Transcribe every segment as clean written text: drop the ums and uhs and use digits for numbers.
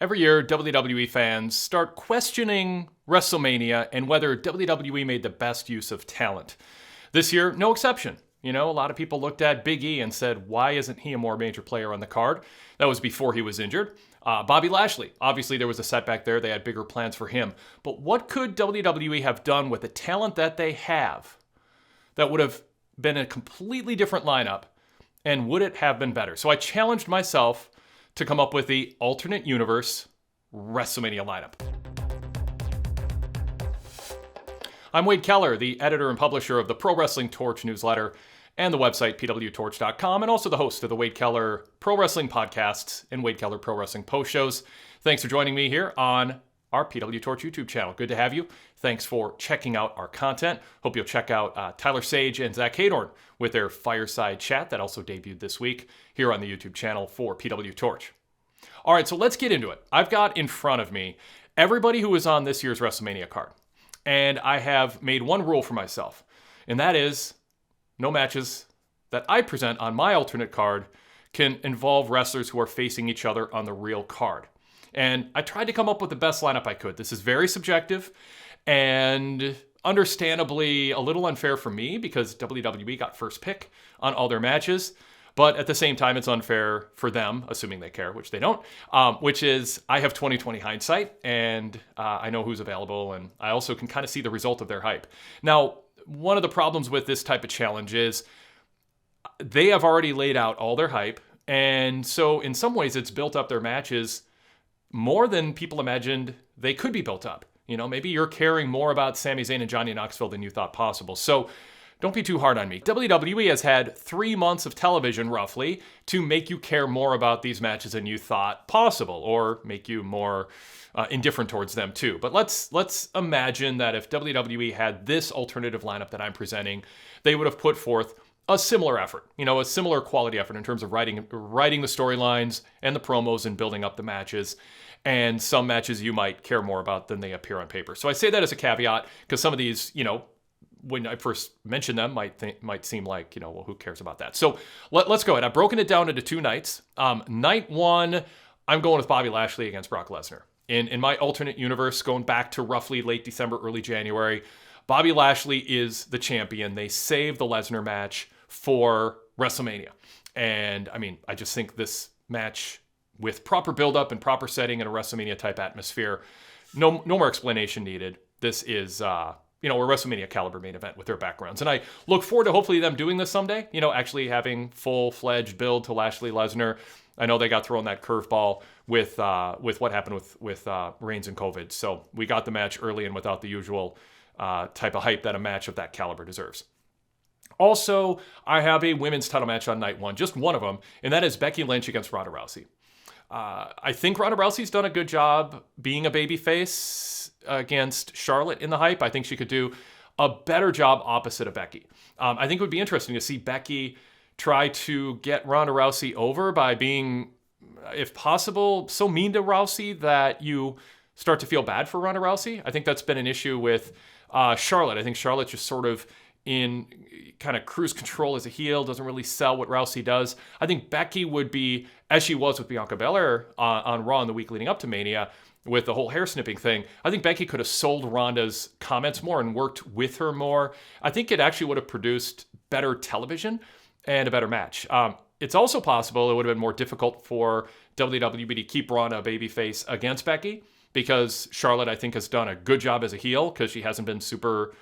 Every year, WWE fans start questioning WrestleMania and whether WWE made the best use of talent. This year, no exception. You know, a lot of people looked at Big E and said, why isn't he a more major player on the card? That was before he was injured. Bobby Lashley, obviously there was a setback there. They had bigger plans for him. But what could WWE have done with the talent that they have that would have been a completely different lineup, and would it have been better? So I challenged myself to come up with the alternate universe WrestleMania lineup. I'm Wade Keller, the editor and publisher of the Pro Wrestling Torch newsletter and the website PWTorch.com, and also the host of the Wade Keller Pro Wrestling podcasts and Wade Keller Pro Wrestling post shows. Thanks for joining me here on our PWTorch YouTube channel. Good to have you. Thanks for checking out our content. Hope you'll check out Tyler Sage and Zach Hadorn with their Fireside Chat that also debuted this week here on the YouTube channel for PWTorch. All right, so let's get into it. I've got in front of me everybody who is on this year's WrestleMania card. And I have made one rule for myself, and that is no matches that I present on my alternate card can involve wrestlers who are facing each other on the real card. And I tried to come up with the best lineup I could. This is very subjective and understandably a little unfair for me because WWE got first pick on all their matches. But at the same time, it's unfair for them, assuming they care, which they don't, which is I have 20/20 hindsight, and I know who's available, and I also can kind of see the result of their hype. Now, one of the problems with this type of challenge is they have already laid out all their hype, and so in some ways it's built up their matches more than people imagined they could be built up. You know, maybe you're caring more about Sami Zayn and Johnny Knoxville than you thought possible. So don't be too hard on me. WWE has had 3 months of television, roughly, to make you care more about these matches than you thought possible, or make you more indifferent towards them too. But let's imagine that if WWE had this alternative lineup that I'm presenting, they would have put forth a similar effort, you know, a similar quality effort in terms of writing the storylines and the promos and building up the matches. And some matches you might care more about than they appear on paper. So I say that as a caveat because some of these, you know, when I first mentioned them, might seem like, you know, well, who cares about that? So let's go ahead. I've broken it down into 2 nights. Night 1, I'm going with Bobby Lashley against Brock Lesnar. In my alternate universe, going back to roughly late December, early January, Bobby Lashley is the champion. They saved the Lesnar match for WrestleMania. And I mean, I just think this match with proper build-up and proper setting in a WrestleMania-type atmosphere, no more explanation needed. This is a WrestleMania caliber main event with their backgrounds. And I look forward to hopefully them doing this someday, you know, actually having full-fledged build to Lashley Lesnar. I know they got thrown that curveball with what happened with Reigns and COVID. So we got the match early and without the usual type of hype that a match of that caliber deserves. Also, I have a women's title match on night 1, just one of them, and that is Becky Lynch against Ronda Rousey. I think Ronda Rousey's done a good job being a babyface against Charlotte in the hype. I think she could do a better job opposite of Becky. I think it would be interesting to see Becky try to get Ronda Rousey over by being, if possible, so mean to Rousey that you start to feel bad for Ronda Rousey. I think that's been an issue with Charlotte. I think Charlotte's just sort of in kind of cruise control as a heel, doesn't really sell what Rousey does. I think Becky would be, as she was with Bianca Belair on Raw in the week leading up to Mania, with the whole hair snipping thing, I think Becky could have sold Ronda's comments more and worked with her more. I think it actually would have produced better television and a better match. It's also possible it would have been more difficult for WWE to keep Ronda a babyface against Becky because Charlotte, I think, has done a good job as a heel because she hasn't been super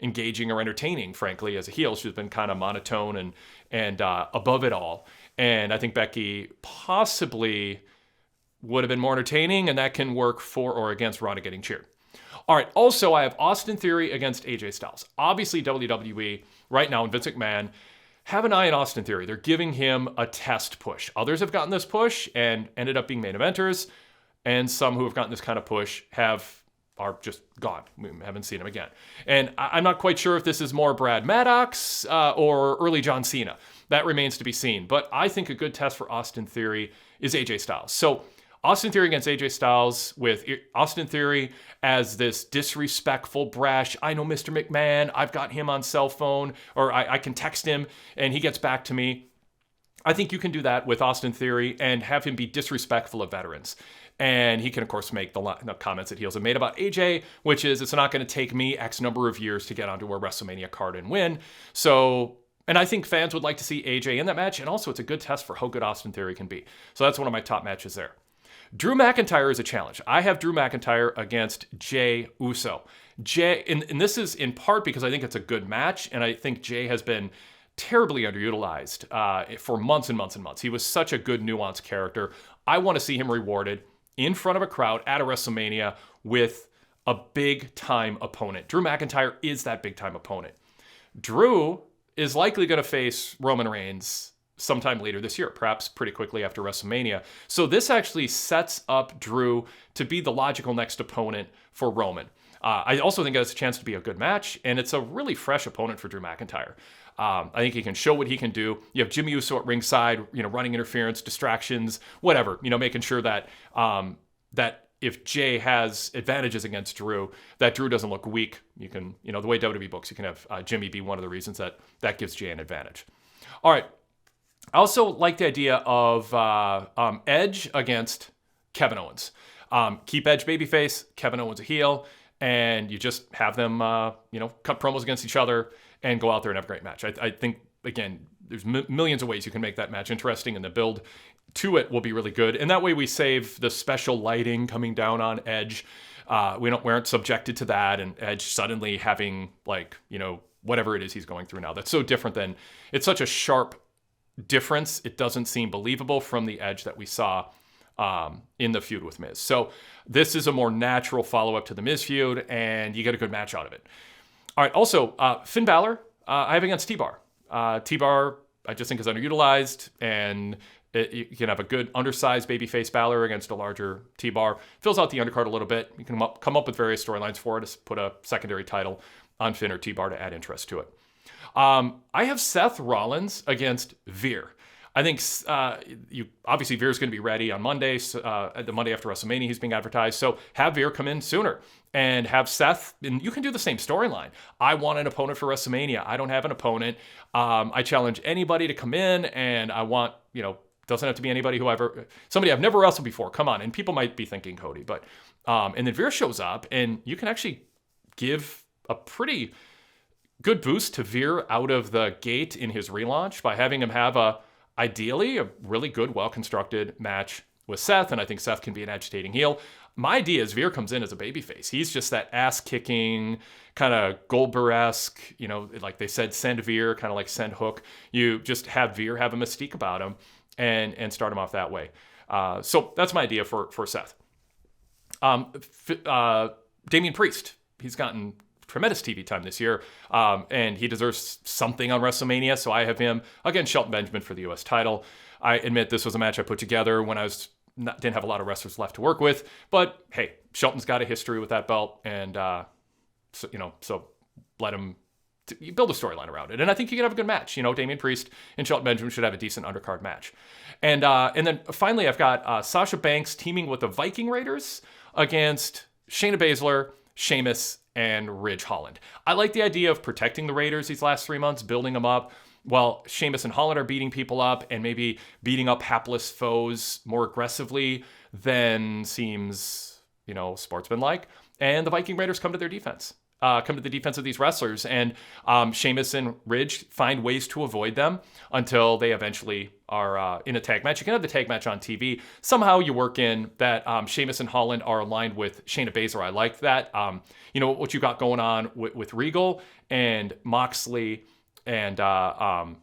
engaging or entertaining, frankly, as a heel. She's been kind of monotone and above it all. And I think Becky possibly would have been more entertaining, and that can work for or against Ronda getting cheered. All right, also, I have Austin Theory against AJ Styles. Obviously, WWE right now and Vince McMahon have an eye on Austin Theory. They're giving him a test push. Others have gotten this push and ended up being main eventers, and some who have gotten this kind of push are just gone. We haven't seen him again. And I'm not quite sure if this is more Brad Maddox or early John Cena. That remains to be seen. But I think a good test for Austin Theory is AJ Styles. So Austin Theory against AJ Styles, with Austin Theory as this disrespectful, brash, I know Mr. McMahon, I've got him on cell phone, or I can text him and he gets back to me. I think you can do that with Austin Theory and have him be disrespectful of veterans. And he can, of course, make the comments that heels have made about AJ, which is, it's not going to take me X number of years to get onto a WrestleMania card and win. So, and I think fans would like to see AJ in that match. And also, it's a good test for how good Austin Theory can be. So that's one of my top matches there. Drew McIntyre is a challenge. I have Drew McIntyre against Jey Uso. And this is in part because I think it's a good match, and I think Jey has been terribly underutilized for months and months and months. He was such a good, nuanced character. I want to see him rewarded in front of a crowd at a WrestleMania with a big-time opponent. Drew McIntyre is that big-time opponent. Drew is likely going to face Roman Reigns sometime later this year, perhaps pretty quickly after WrestleMania. So this actually sets up Drew to be the logical next opponent for Roman. I also think it has a chance to be a good match, and it's a really fresh opponent for Drew McIntyre. I think he can show what he can do. You have Jimmy Uso at ringside, running interference, distractions, whatever, making sure that that if Jey has advantages against Drew, that Drew doesn't look weak. You can, the way WWE books, you can have Jimmy be one of the reasons that gives Jey an advantage. All right. I also like the idea of Edge against Kevin Owens. Keep Edge babyface, Kevin Owens a heel, and you just have them, cut promos against each other and go out there and have a great match. I think, again, there's millions of ways you can make that match interesting, and the build to it will be really good. And that way we save the special lighting coming down on Edge. We aren't subjected to that, and Edge suddenly having, whatever it is he's going through now. That's so different than, it's such a sharp difference. It doesn't seem believable from the Edge that we saw in the feud with Miz. So this is a more natural follow-up to the Miz feud, and you get a good match out of it. All right, also, Finn Balor, I have against T-Bar. T-Bar, I just think is underutilized, and you can have a good undersized babyface Balor against a larger T-Bar. Fills out the undercard a little bit. You can come up with various storylines for it, to put a secondary title on Finn or T-Bar to add interest to it. I have Seth Rollins against Veer. I think obviously Veer's going to be ready on Monday, the Monday after WrestleMania. He's being advertised, so have Veer come in sooner and have Seth. And you can do the same storyline. I want an opponent for WrestleMania. I don't have an opponent. I challenge anybody to come in, and I want doesn't have to be anybody somebody I've never wrestled before. Come on, and people might be thinking Cody, but and then Veer shows up, and you can actually give a pretty good boost to Veer out of the gate in his relaunch by having him have ideally a really good, well-constructed match with Seth, and I think Seth can be an agitating heel. My idea is Veer comes in as a babyface. He's just that ass-kicking, kind of Goldberg-esque, like they said, send Veer, kind of like send Hook. You just have Veer have a mystique about him and start him off that way. So that's my idea for Seth. Damian Priest, he's gotten tremendous TV time this year, and he deserves something on WrestleMania, so I have him against Shelton Benjamin for the U.S. title. I admit this was a match I put together when I didn't have a lot of wrestlers left to work with, but hey, Shelton's got a history with that belt, and so let him build a storyline around it, and I think you can have a good match. Damian Priest and Shelton Benjamin should have a decent undercard match, and then finally I've got Sasha Banks teaming with the Viking Raiders against Shayna Baszler, Sheamus, and Ridge Holland. I like the idea of protecting the Raiders these last 3 months, building them up, while Sheamus and Holland are beating people up and maybe beating up hapless foes more aggressively than seems, sportsmanlike. And the Viking Raiders come to their defense. Come to the defense of these wrestlers, and Sheamus and Ridge find ways to avoid them until they eventually are in a tag match. You can have the tag match on TV. Somehow you work in that Sheamus and Holland are aligned with Shayna Baszler. I like that. What you got going on with Regal and Moxley and Bryan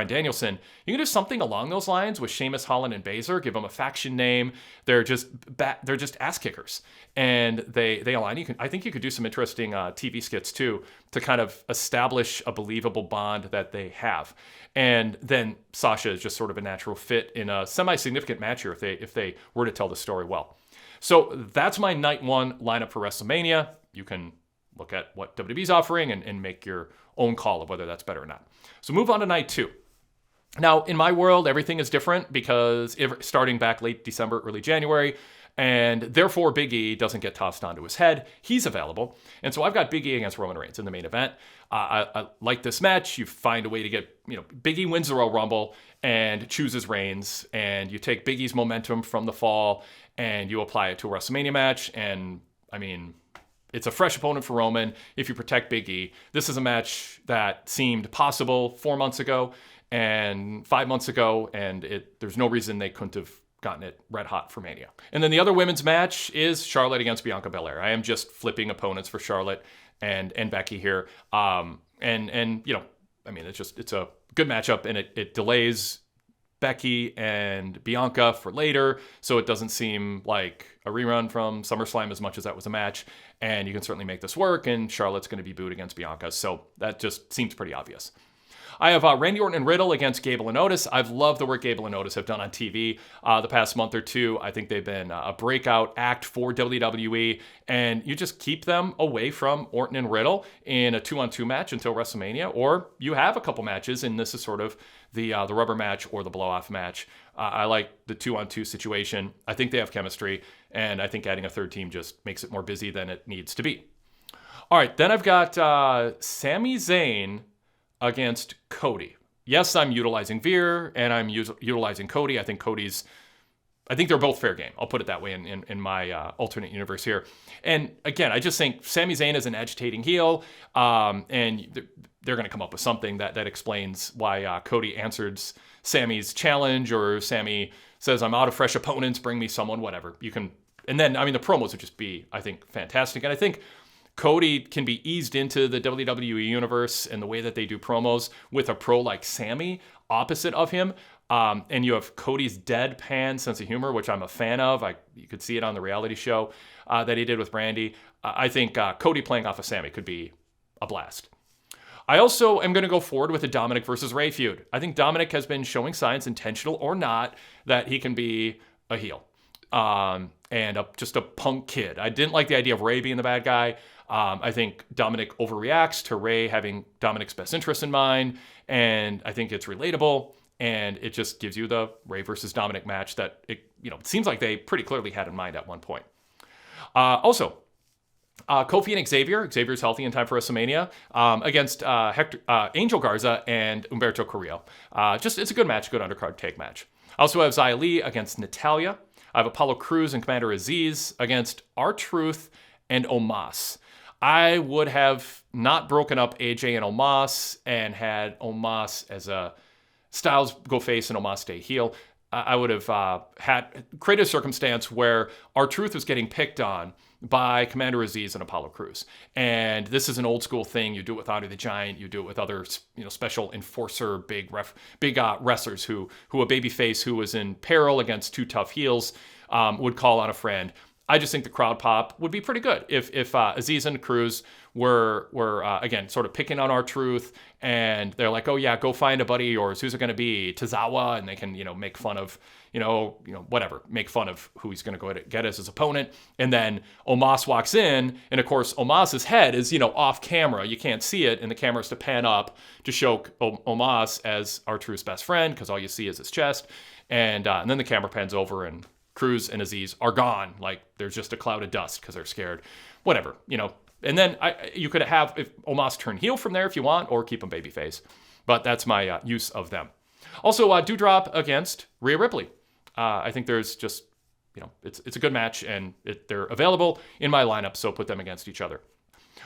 Danielson. You can do something along those lines with Sheamus, Holland, and Baszler. Give them a faction name. They're just ass kickers, and they align. I think you could do some interesting TV skits too to kind of establish a believable bond that they have. And then Sasha is just sort of a natural fit in a semi-significant match here if they were to tell the story well. So that's my night one lineup for WrestleMania. You can look at what WWE's offering and make your own call of whether that's better or not. So move on to night two. Now, in my world, everything is different because starting back late December, early January, And therefore, Big E doesn't get tossed onto his head. He's available. And so I've got Big E against Roman Reigns in the main event. I like this match. You find a way to get, Big E wins the Royal Rumble and chooses Reigns. And you take Big E's momentum from the fall and you apply it to a WrestleMania match. And, it's a fresh opponent for Roman if you protect Big E. This is a match that seemed possible 4 months ago and 5 months ago, and there's no reason they couldn't have gotten it red hot for Mania. And then the other women's match is Charlotte against Bianca Belair. I am just flipping opponents for Charlotte and Becky here. It's a good matchup, and it delays Becky and Bianca for later, so it doesn't seem like a rerun from SummerSlam as much as that was a match. And you can certainly make this work, and Charlotte's going to be booed against Bianca, so that just seems pretty obvious. I have Randy Orton and Riddle against Gable and Otis. I've loved the work Gable and Otis have done on TV the past month or two. I think they've been a breakout act for WWE, and you just keep them away from Orton and Riddle in a 2-on-2 match until WrestleMania, or you have a couple matches, and this is sort of the rubber match or the blow-off match. I like the 2-on-2 situation. I think they have chemistry, and I think adding a third team just makes it more busy than it needs to be. All right, then I've got Sami Zayn against Cody. Yes, I'm utilizing Veer, and I'm utilizing Cody. I think they're both fair game. I'll put it that way in my alternate universe here. And again, I just think Sami Zayn is an agitating heel, and they're going to come up with something that explains why Cody answered Sami's challenge, or Sami says, I'm out of fresh opponents, bring me someone, whatever. And then, the promos would just be, I think, fantastic. And I think Cody can be eased into the WWE universe and the way that they do promos with a pro like Sami opposite of him. And you have Cody's deadpan sense of humor, which I'm a fan of. You could see it on the reality show that he did with Brandy. I think Cody playing off of Sami could be a blast. I also am going to go forward with the Dominik versus Rey feud. I think Dominik has been showing signs, intentional or not, that he can be a heel. And just a punk kid. I didn't like the idea of Rey being the bad guy. I think Dominik overreacts to Rey having Dominik's best interest in mind, and I think it's relatable, and it just gives you the Rey versus Dominik match that it seems like they pretty clearly had in mind at one point. Also, Kofi and Xavier. Xavier's healthy in time for WrestleMania against Angel Garza and Humberto Carrillo. It's a good match, good undercard take match. I also have Xia Li against Natalya. I have Apollo Crews and Commander Aziz against R-Truth and Omos. I would have not broken up AJ and Omos and had Omos as a Styles go face and Omos stay heel. I would have created a circumstance where R-Truth was getting picked on by Commander Aziz and Apollo Crews. And this is an old school thing. You do it with Andre the Giant. You do it with other special enforcer, big wrestlers who a babyface who was in peril against two tough heels would call on a friend. I just think the crowd pop would be pretty good if Aziz and Crews were again sort of picking on R-Truth, and they're like, oh yeah, go find a buddy of yours. Who's it going to be? Tozawa, and they can make fun of whatever, make fun of who he's going to go get as his opponent. And then Omos walks in, and of course Omos's head is off camera. You can't see it, and the camera's to pan up to show Omos as R-Truth's best friend because all you see is his chest, and then the camera pans over and Crews and Aziz are gone. Like there's just a cloud of dust because they're scared. Whatever, And then you could have if Omos turn heel from there if you want, or keep him babyface. But that's my use of them. Also, Doudrop against Rhea Ripley. I think there's just, it's a good match, and they're available in my lineup, so put them against each other.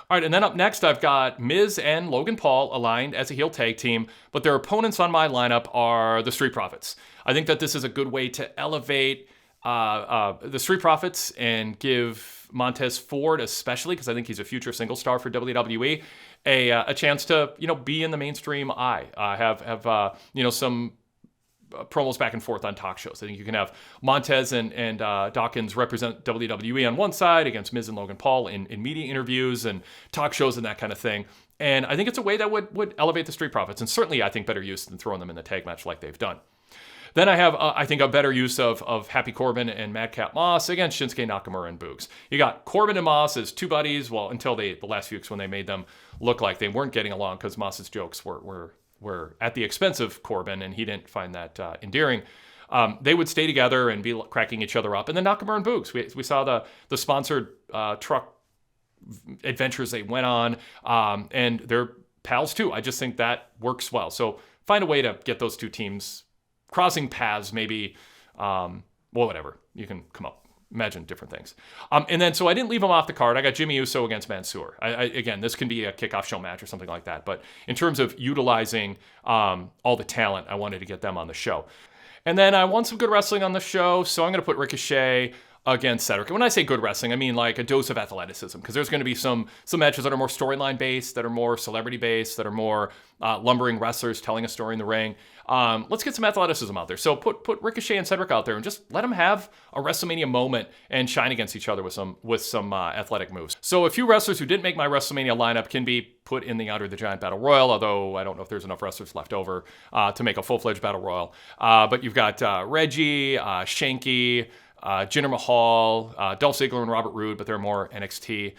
All right, and then up next, I've got Miz and Logan Paul aligned as a heel tag team, but their opponents on my lineup are the Street Profits. I think that this is a good way to elevate the Street Profits and give Montez Ford, especially because I think he's a future single star for WWE, a chance to be in the mainstream eye. Have some promos back and forth on talk shows. I think you can have Montez and Dawkins represent WWE on one side against Miz and Logan Paul in media interviews and talk shows and that kind of thing. And I think it's a way that would elevate the Street Profits, and certainly I think better use than throwing them in the tag match like they've done. Then I have, I think, a better use of Happy Corbin and Madcap Moss against Shinsuke Nakamura and Boogs. You got Corbin and Moss as two buddies, well, until the last few weeks when they made them look like they weren't getting along because Moss's jokes were at the expense of Corbin, and he didn't find that endearing. they would stay together and be cracking each other up. And then Nakamura and Boogs, we saw the sponsored truck adventures they went on, and they're pals too. I just think that works well. So find a way to get those two teams crossing paths, maybe, well, whatever. You can come up, imagine different things. And then, so I didn't leave them off the card. I got Jey Uso against Mansoor. Again, this can be a kickoff show match or something like that. But in terms of utilizing all the talent, I wanted to get them on the show. And then I want some good wrestling on the show, so I'm going to put Ricochet against Cedric. And when I say good wrestling, I mean like a dose of athleticism, because there's going to be some matches that are more storyline based, that are more celebrity based, that are more lumbering wrestlers telling a story in the ring. Let's get some athleticism out there. So put Ricochet and Cedric out there and just let them have a WrestleMania moment and shine against each other with some athletic moves. So a few wrestlers who didn't make my WrestleMania lineup can be put in the Andre the Giant Battle Royal, although I don't know if there's enough wrestlers left over to make a full-fledged Battle Royal. But you've got Reggie, Shanky, Jinder Mahal, Dolph Ziggler and Robert Roode, but they're more NXT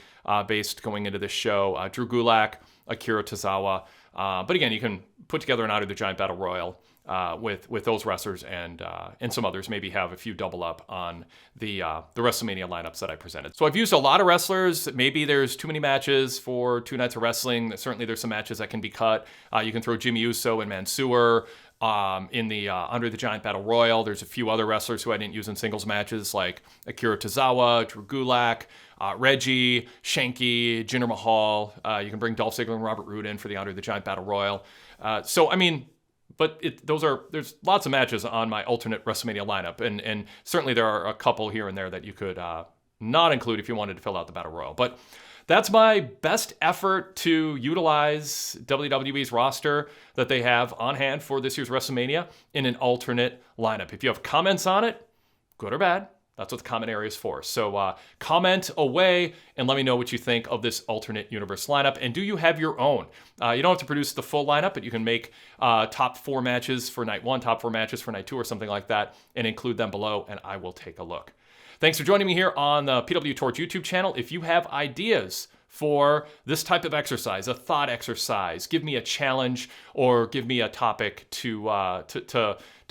based going into this show. Drew Gulak, Akira Tozawa. But again, you can put together an Honor the Giant Battle Royal with those wrestlers and some others. Maybe have a few double up on the WrestleMania lineups that I presented. So I've used a lot of wrestlers. Maybe there's too many matches for 2 nights of wrestling. Certainly there's some matches that can be cut. You can throw Jey Uso and Mansoor in the Andre the Giant Battle Royal. There's a few other wrestlers who I didn't use in singles matches, like Akira Tozawa, Drew Gulak, Reggie, Shanky, Jinder Mahal. You can bring Dolph Ziggler and Robert Roode in for the Andre the Giant Battle Royal. So, I mean, but there's lots of matches on my alternate WrestleMania lineup, and certainly there are a couple here and there that you could not include if you wanted to fill out the Battle Royal. But that's my best effort to utilize WWE's roster that they have on hand for this year's WrestleMania in an alternate lineup. If you have comments on it, good or bad, that's what the comment area is for. So comment away and let me know what you think of this alternate universe lineup. And do you have your own? You don't have to produce the full lineup, but you can make top 4 matches for night 1, top 4 matches for night 2, or something like that, and include them below, and I will take a look. Thanks for joining me here on the PWTorch YouTube channel. If you have ideas for this type of exercise, a thought exercise, give me a challenge or give me a topic to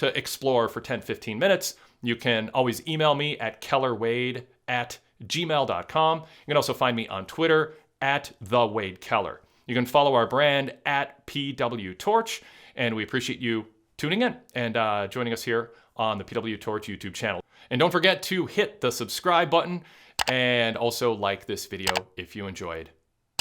explore for 10-15 minutes, you can always email me at kellerwade@gmail.com. You can also find me on Twitter @thewadekeller. You can follow our brand @PWTorch, and we appreciate you tuning in and joining us here on the PWTorch YouTube channel. And don't forget to hit the subscribe button and also like this video if you enjoyed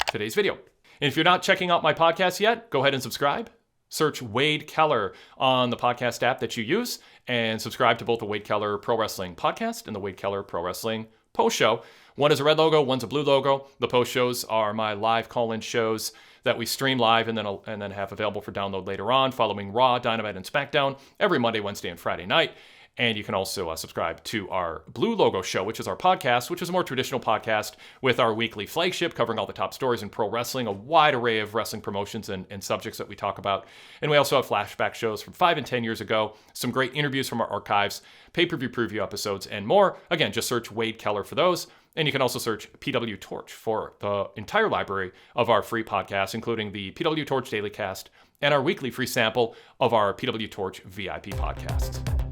today's video. And if you're not checking out my podcast yet, go ahead and subscribe. Search Wade Keller on the podcast app that you use and subscribe to both the Wade Keller Pro Wrestling Podcast and the Wade Keller Pro Wrestling Post Show. One is a red logo, one's a blue logo. The post shows are my live call-in shows that we stream live and then have available for download later on, following Raw, Dynamite, and SmackDown every Monday, Wednesday, and Friday night. And you can also subscribe to our Blue Logo show, which is our podcast, which is a more traditional podcast with our weekly flagship covering all the top stories in pro wrestling, a wide array of wrestling promotions and subjects that we talk about. And we also have flashback shows from 5 and 10 years ago, some great interviews from our archives, pay-per-view preview episodes, and more. Again, just search Wade Keller for those. And you can also search PWTorch for the entire library of our free podcasts, including the PWTorch Daily Cast and our weekly free sample of our PWTorch VIP podcast.